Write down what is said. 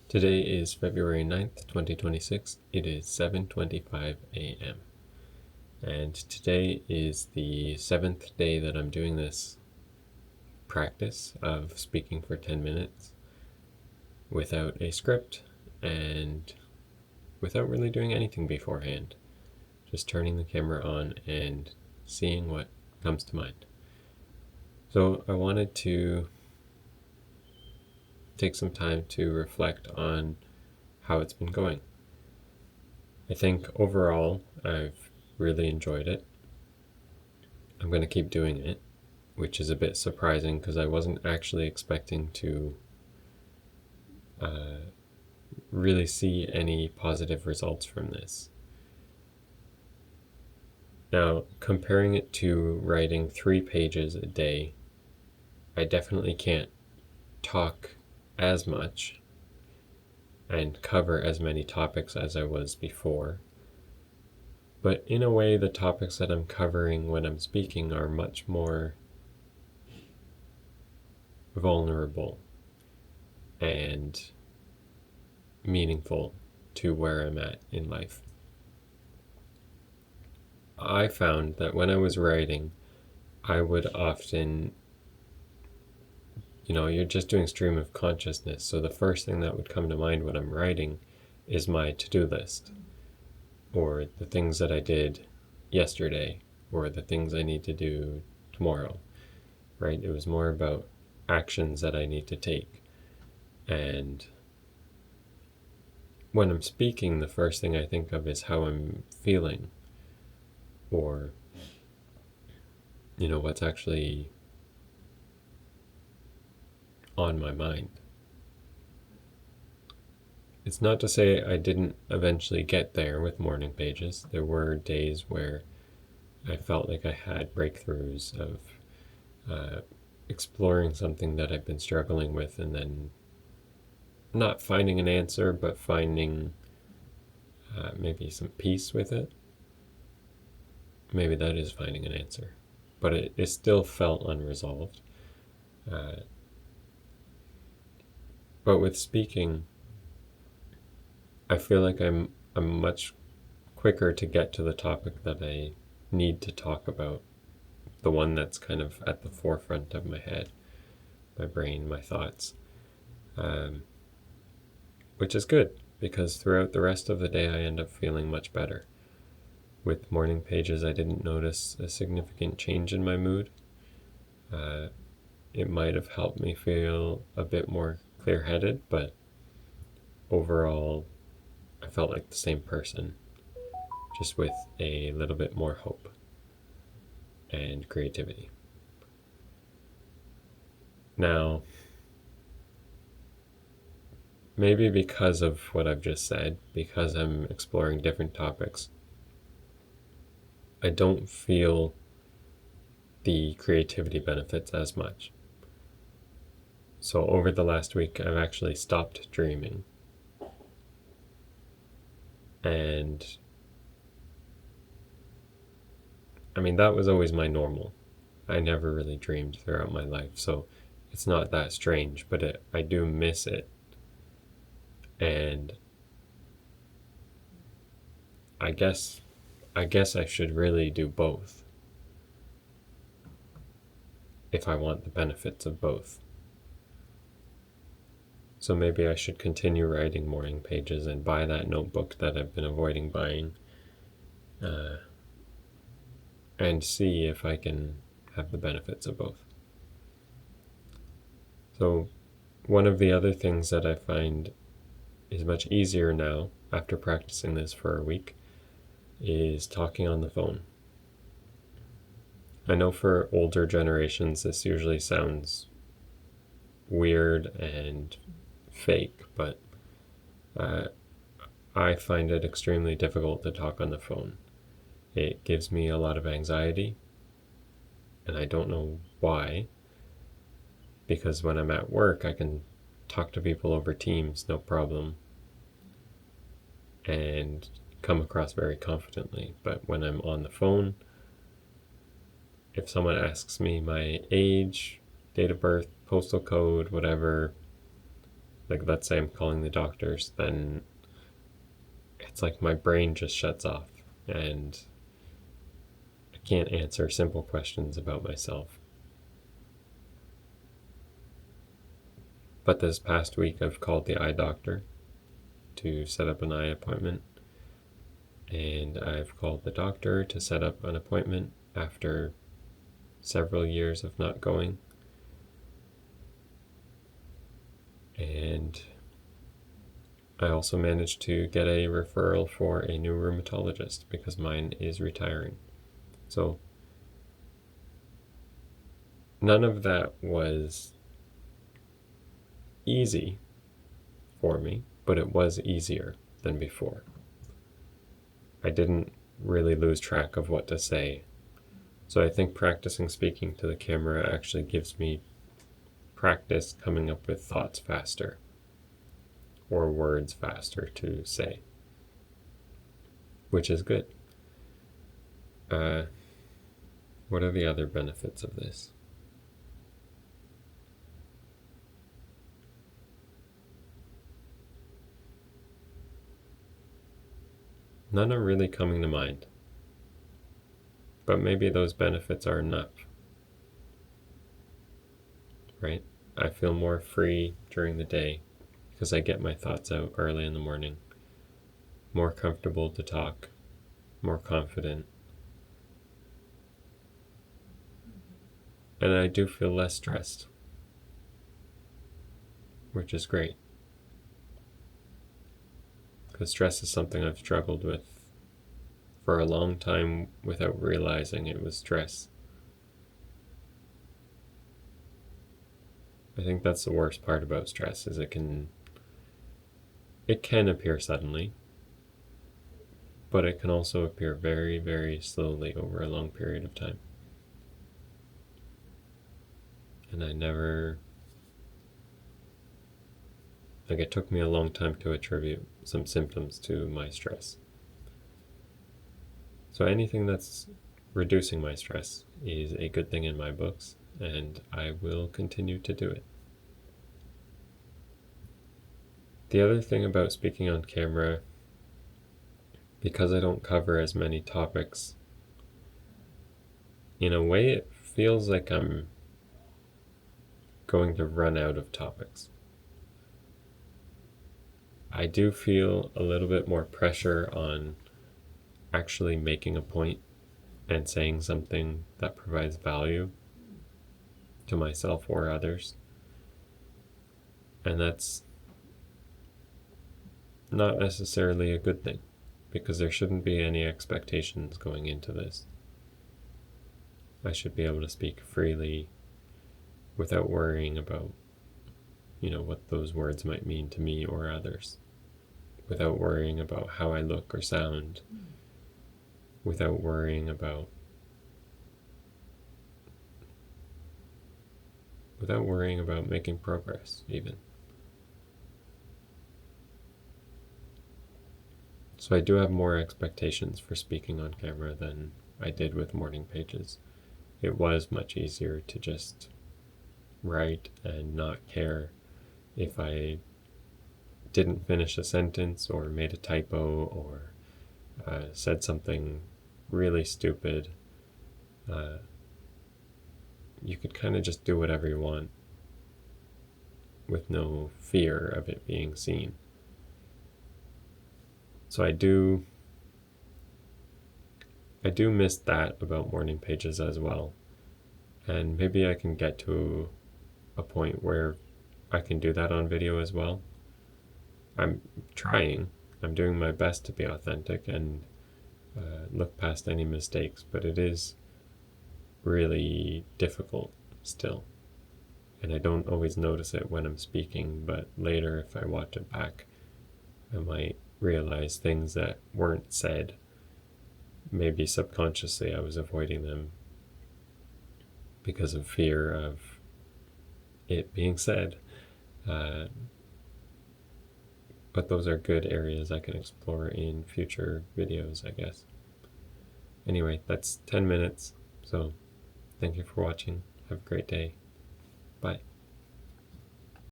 Today is February 9th, 2026. It is 7:25 a.m. And today is the 7th day that I'm doing this practice of speaking for 10 minutes without a script and without really doing anything beforehand. Just turning the camera on and seeing what comes to mind. So I wanted to take some time to reflect on how it's been going. I think overall I've really enjoyed it. I'm going to keep doing it, which is a bit surprising because I wasn't actually expecting to really see any positive results from this. Now, comparing it to writing 3 pages a day, I definitely can't talk as much and cover as many topics as I was before. But in a way, the topics that I'm covering when I'm speaking are much more vulnerable and meaningful to where I'm at in life. I found that when I was writing, I would often, you're just doing stream of consciousness, so the first thing that would come to mind when I'm writing is my to-do list, or the things that I did yesterday, or the things I need to do tomorrow, right? It was more about actions that I need to take. And when I'm speaking, the first thing I think of is how I'm feeling, or what's actually on my mind. It's not to say I didn't eventually get there with morning pages. There were days where I felt like I had breakthroughs of exploring something that I've been struggling with, and then not finding an answer, but finding maybe some peace with it. Maybe that is finding an answer, but it still felt unresolved. But with speaking, I feel like I'm much quicker to get to the topic that I need to talk about, the one that's kind of at the forefront of my head, my brain, my thoughts, which is good because throughout the rest of the day I end up feeling much better. With morning pages, I didn't notice a significant change in my mood. It might have helped me feel a bit more clear-headed, but overall, I felt like the same person, just with a little bit more hope and creativity. Now, maybe because of what I've just said, because I'm exploring different topics, I don't feel the creativity benefits as much. So over the last week, I've actually stopped dreaming. And that was always my normal. I never really dreamed throughout my life, so it's not that strange, but I do miss it. And I guess I should really do both if I want the benefits of both. So maybe I should continue writing morning pages and buy that notebook that I've been avoiding buying, and see if I can have the benefits of both. So one of the other things that I find is much easier now, after practicing this for a week, is talking on the phone. I know for older generations this usually sounds weird and fake, but I find it extremely difficult to talk on the phone. It gives me a lot of anxiety, and I don't know why, because when I'm at work I can talk to people over Teams, no problem, and come across very confidently. But when I'm on the phone, if someone asks me my age, date of birth, postal code, whatever, Like, let's say I'm calling the doctors, then it's like my brain just shuts off and I can't answer simple questions about myself. But this past week, I've called the eye doctor to set up an eye appointment, and I've called the doctor to set up an appointment after several years of not going. And I also managed to get a referral for a new rheumatologist because mine is retiring. So none of that was easy for me, but it was easier than before. I didn't really lose track of what to say. So I think practicing speaking to the camera actually gives me practice coming up with thoughts faster, or words faster to say, which is good. What are the other benefits of this? None are really coming to mind, but maybe those benefits are enough, right? I feel more free during the day because I get my thoughts out early in the morning, more comfortable to talk, more confident, and I do feel less stressed, which is great. Because stress is something I've struggled with for a long time without realizing it was stress. I think that's the worst part about stress, is it can appear suddenly, but it can also appear very, very slowly over a long period of time. And it took me a long time to attribute some symptoms to my stress. So anything that's reducing my stress is a good thing in my books, and I will continue to do it. The other thing about speaking on camera, because I don't cover as many topics, in a way it feels like I'm going to run out of topics. I do feel a little bit more pressure on actually making a point and saying something that provides value to myself or others. And that's not necessarily a good thing, because there shouldn't be any expectations going into this. I should be able to speak freely without worrying about, what those words might mean to me or others, without worrying about how I look or sound, without worrying about making progress, even. So I do have more expectations for speaking on camera than I did with morning pages. It was much easier to just write and not care if I didn't finish a sentence or made a typo or said something really stupid. You could kind of just do whatever you want with no fear of it being seen. So I do miss that about morning pages as well. And maybe I can get to a point where I can do that on video as well. I'm trying. I'm doing my best to be authentic and look past any mistakes, but it is really difficult still. And I don't always notice it when I'm speaking, but later if I watch it back, I might realize things that weren't said. Maybe subconsciously I was avoiding them because of fear of it being said. But those are good areas I can explore in future videos, I guess. Anyway, that's 10 minutes, so thank you for watching. Have a great day. Bye.